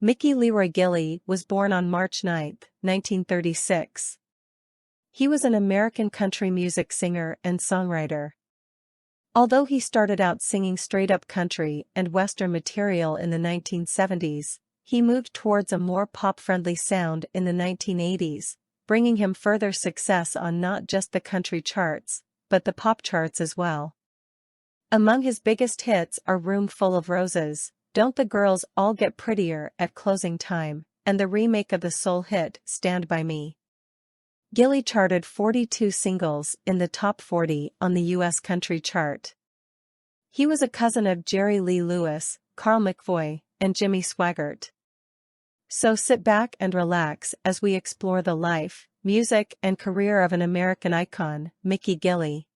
Mickey Leroy Gilley was born on March 9, 1936. He was an American country music singer and songwriter. Although he started out singing straight-up country and western material in the 1970s, he moved towards a more pop-friendly sound in the 1980s, bringing him further success on not just the country charts, but the pop charts as well. Among his biggest hits are Room Full of Roses, Don't the Girls All Get Prettier at Closing Time, and the remake of the soul hit Stand By Me. Gilley charted 42 singles in the top 40 on the U.S. country chart. He was a cousin of Jerry Lee Lewis, Carl McVoy, and Jimmy Swaggart. So sit back and relax as we explore the life, music, and career of an American icon, Mickey Gilley.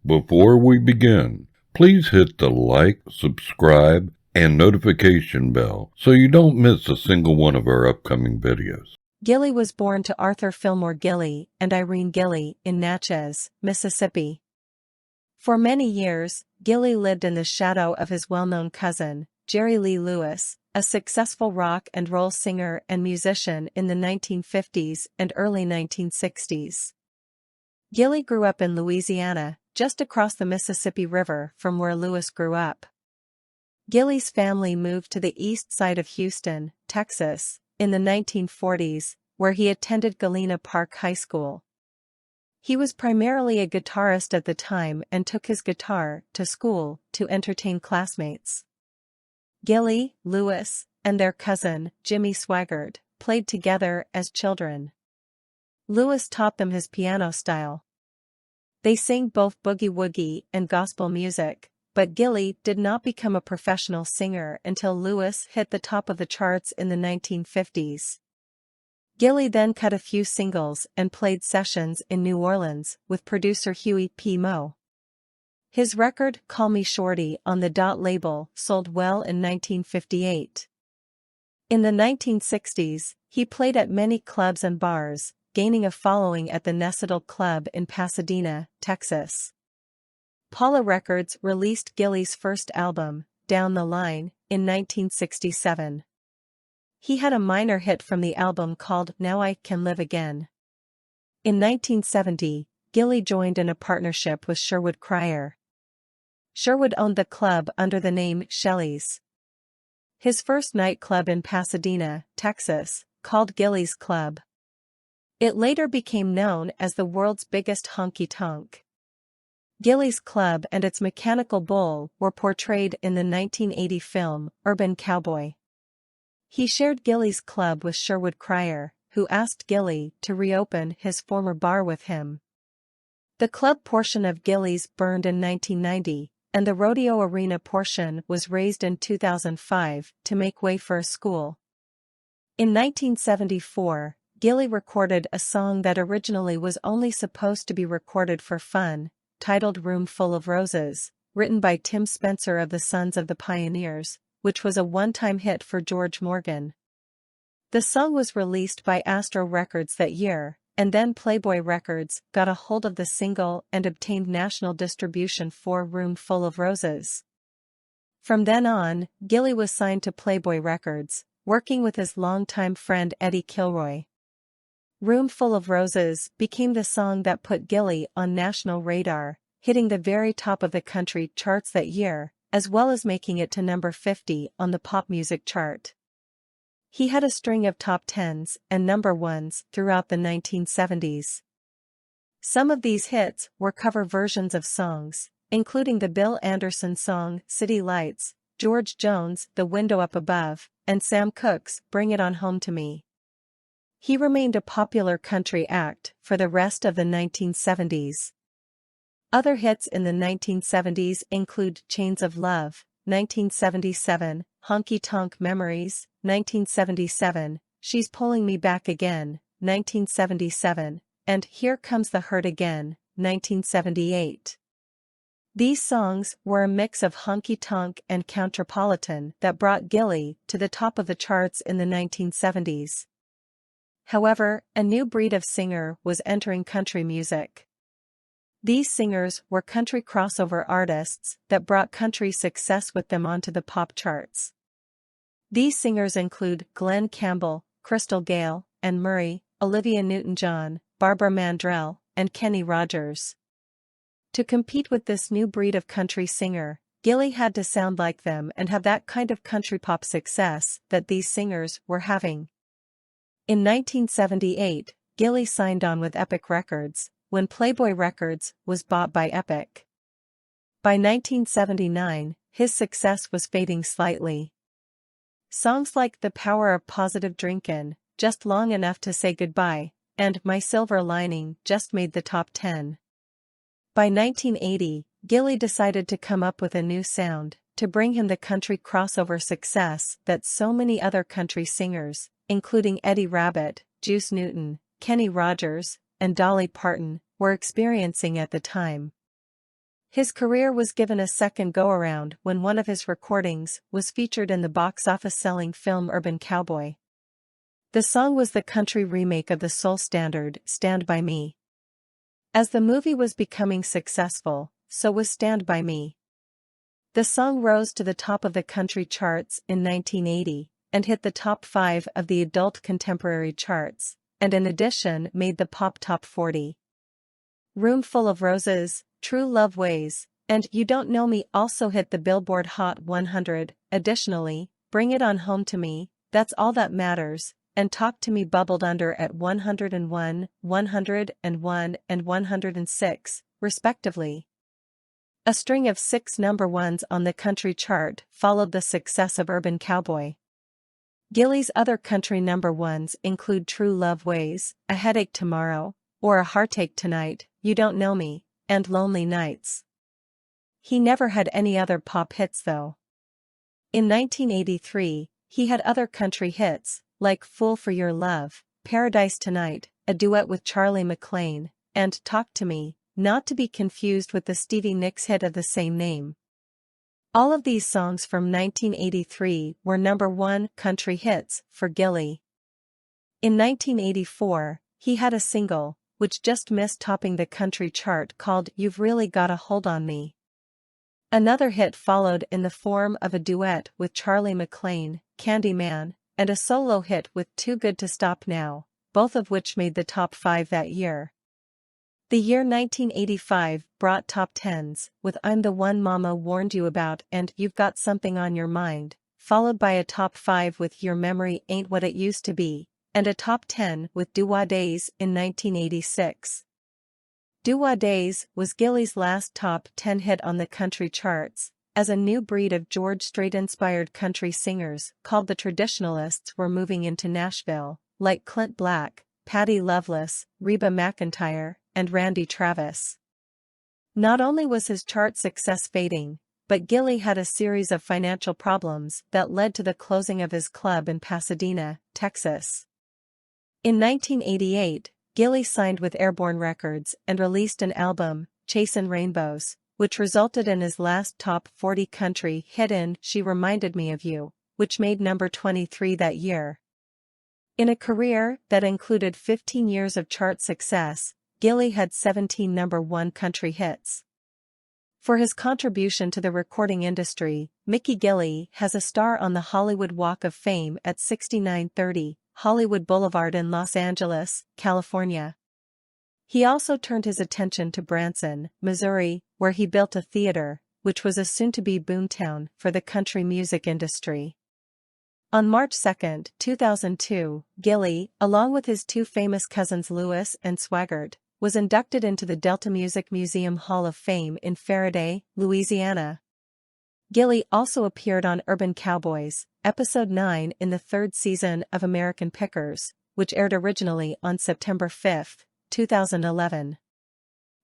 Before we begin, please hit the like, subscribe, and notification bell so you don't miss a single one of our upcoming videos. Gilley was born to Arthur Fillmore Gilley and Irene Gilley in Natchez, Mississippi. For many years, Gilley lived in the shadow of his well-known cousin, Jerry Lee Lewis, a successful rock and roll singer and musician in the 1950s and early 1960s. Gilley grew up in Louisiana, just across the Mississippi River from where Lewis grew up. Gilley's family moved to the east side of Houston, Texas, in the 1940s, where he attended Galena Park High School. He was primarily a guitarist at the time and took his guitar to school to entertain classmates. Gilley, Lewis, and their cousin, Jimmy Swaggart, played together as children. Lewis taught them his piano style. They sang both boogie-woogie and gospel music, but Gilley did not become a professional singer until Lewis hit the top of the charts in the 1950s. Gilley then cut a few singles and played sessions in New Orleans with producer Huey P. Moe. His record, Call Me Shorty, on the Dot label, sold well in 1958. In the 1960s, he played at many clubs and bars, gaining a following at the Nesidle Club in Pasadena, Texas. Paula Records released Gilley's first album, Down the Line, in 1967. He had a minor hit from the album called Now I Can Live Again. In 1970, Gilley joined in a partnership with Sherwood Cryer. Sherwood owned the club under the name Shelley's. His first nightclub in Pasadena, Texas, called Gilley's Club. It later became known as the world's biggest honky-tonk. Gilley's Club and its mechanical bull were portrayed in the 1980 film Urban Cowboy. He shared Gilley's Club with Sherwood Cryer, who asked Gilley to reopen his former bar with him. The club portion of Gilley's burned in 1990, and the rodeo arena portion was razed in 2005 to make way for a school. In 1974, Gilley recorded a song that originally was only supposed to be recorded for fun, titled Room Full of Roses, written by Tim Spencer of the Sons of the Pioneers, which was a one-time hit for George Morgan. The song was released by Astro Records that year, and then Playboy Records got a hold of the single and obtained national distribution for Room Full of Roses. From then on, Gilley was signed to Playboy Records, working with his longtime friend Eddie Kilroy. Room Full of Roses became the song that put Gilley on national radar, hitting the very top of the country charts that year, as well as making it to number 50 on the pop music chart. He had a string of top 10s and number 1s throughout the 1970s. Some of these hits were cover versions of songs, including the Bill Anderson song City Lights, George Jones' The Window Up Above, and Sam Cooke's Bring It On Home to Me. He remained a popular country act for the rest of the 1970s. Other hits in the 1970s include Chains of Love, 1977, Honky Tonk Memories, 1977, She's Pulling Me Back Again, 1977, and Here Comes the Hurt Again, 1978. These songs were a mix of honky-tonk and counterpolitan that brought Gilley to the top of the charts in the 1970s. However, a new breed of singer was entering country music. These singers were country crossover artists that brought country success with them onto the pop charts. These singers include Glenn Campbell, Crystal Gayle, Anne Murray, Olivia Newton-John, Barbara Mandrell, and Kenny Rogers. To compete with this new breed of country singer, Gilley had to sound like them and have that kind of country pop success that these singers were having. In 1978, Gilley signed on with Epic Records, when Playboy Records was bought by Epic. By 1979, his success was fading slightly. Songs like The Power of Positive Drinkin', Just Long Enough to Say Goodbye, and My Silver Lining just made the top 10. By 1980, Gilley decided to come up with a new sound, to bring him the country crossover success that so many other country singers, including Eddie Rabbitt, Juice Newton, Kenny Rogers, and Dolly Parton, were experiencing at the time. His career was given a second go-around when one of his recordings was featured in the box office-selling film Urban Cowboy. The song was the country remake of the soul standard Stand By Me. As the movie was becoming successful, so was Stand By Me. The song rose to the top of the country charts in 1980, and hit the top 5 of the adult contemporary charts, and in addition made the pop top 40. Room Full of Roses, True Love Ways, and You Don't Know Me also hit the Billboard Hot 100. Additionally, Bring It On Home to Me, That's All That Matters, and Talk to Me bubbled under at 101, 101, and 106, respectively. A string of 6 number ones on the country chart followed the success of Urban Cowboy. Gilley's other country number ones include True Love Ways, A Headache Tomorrow, or A Heartache Tonight, You Don't Know Me, and Lonely Nights. He never had any other pop hits though. In 1983, he had other country hits, like Fool for Your Love, Paradise Tonight, a duet with Charlie McClain, and Talk to Me, not to be confused with the Stevie Nicks hit of the same name. All of these songs from 1983 were number 1 country hits for Gilley. In 1984, he had a single, which just missed topping the country chart called You've Really Got a Hold on Me. Another hit followed in the form of a duet with Charlie McClain, Candyman, and a solo hit with Too Good to Stop Now, both of which made the top 5 that year. The year 1985 brought top 10s, with I'm the One Mama Warned You About and You've Got Something on Your Mind, followed by a top 5 with Your Memory Ain't What It Used to Be, and a top 10 with Doo-Wah Days in 1986. Doo-Wah Days was Gilley's last top 10 hit on the country charts, as a new breed of George Strait-inspired country singers called the traditionalists were moving into Nashville, like Clint Black, Patty Loveless, Reba McEntire, and Randy Travis. Not only was his chart success fading, but Gilley had a series of financial problems that led to the closing of his club in Pasadena, Texas. In 1988, Gilley signed with Airborne Records and released an album, Chasin' Rainbows, which resulted in his last top 40 country hit in She Reminded Me of You, which made number 23 that year. In a career that included 15 years of chart success, Gilley had 17 number 1 country hits. For his contribution to the recording industry, Mickey Gilley has a star on the Hollywood Walk of Fame at 6930 Hollywood Boulevard in Los Angeles, California. He also turned his attention to Branson, Missouri, where he built a theater, which was a soon-to-be boomtown for the country music industry. On March 2, 2002, Gilley, along with his 2 famous cousins Lewis and Swaggart, was inducted into the Delta Music Museum Hall of Fame in Faraday, Louisiana. Gilley also appeared on Urban Cowboys, Episode 9 in the 3rd season of American Pickers, which aired originally on September 5, 2011.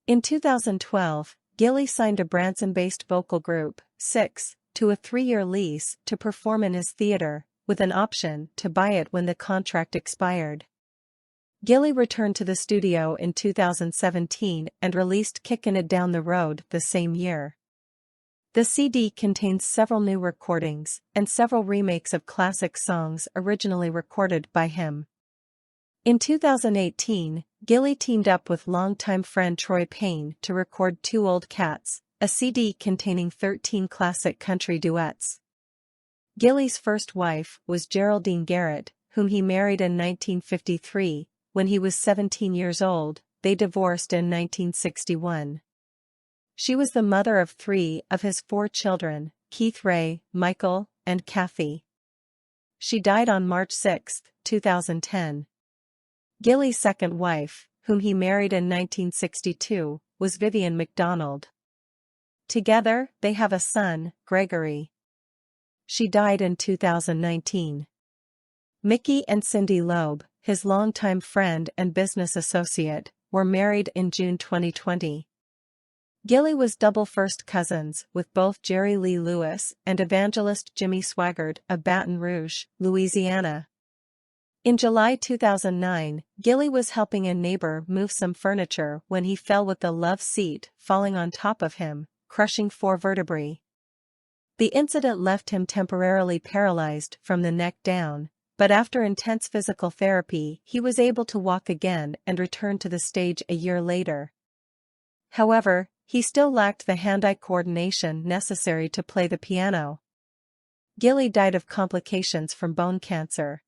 In 2012, Gilley signed a Branson-based vocal group, Six, to a 3-year lease to perform in his theater, with an option to buy it when the contract expired. Gilley returned to the studio in 2017 and released Kickin' It Down the Road the same year. The CD contains several new recordings and several remakes of classic songs originally recorded by him. In 2018, Gilley teamed up with longtime friend Troy Payne to record Two Old Cats, a CD containing 13 classic country duets. Gilley's first wife was Geraldine Garrett, whom he married in 1953. When he was 17 years old, they divorced in 1961. She was the mother of 3 of his 4 children, Keith Ray, Michael, and Kathy. She died on March 6, 2010. Gilley's second wife, whom he married in 1962, was Vivian McDonald. Together, they have a son, Gregory. She died in 2019. Mickey and Cindy Loeb, his longtime friend and business associate, were married in June 2020. Gilley was double first cousins with both Jerry Lee Lewis and evangelist Jimmy Swaggart of Baton Rouge, Louisiana. In July 2009, Gilley was helping a neighbor move some furniture when he fell with the love seat falling on top of him, crushing 4 vertebrae. The incident left him temporarily paralyzed from the neck down, but after intense physical therapy he was able to walk again and return to the stage a year later. However, he still lacked the hand-eye coordination necessary to play the piano. Gilley died of complications from bone cancer.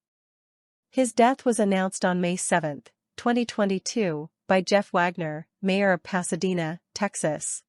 His death was announced on May 7, 2022, by Jeff Wagner, mayor of Pasadena, Texas.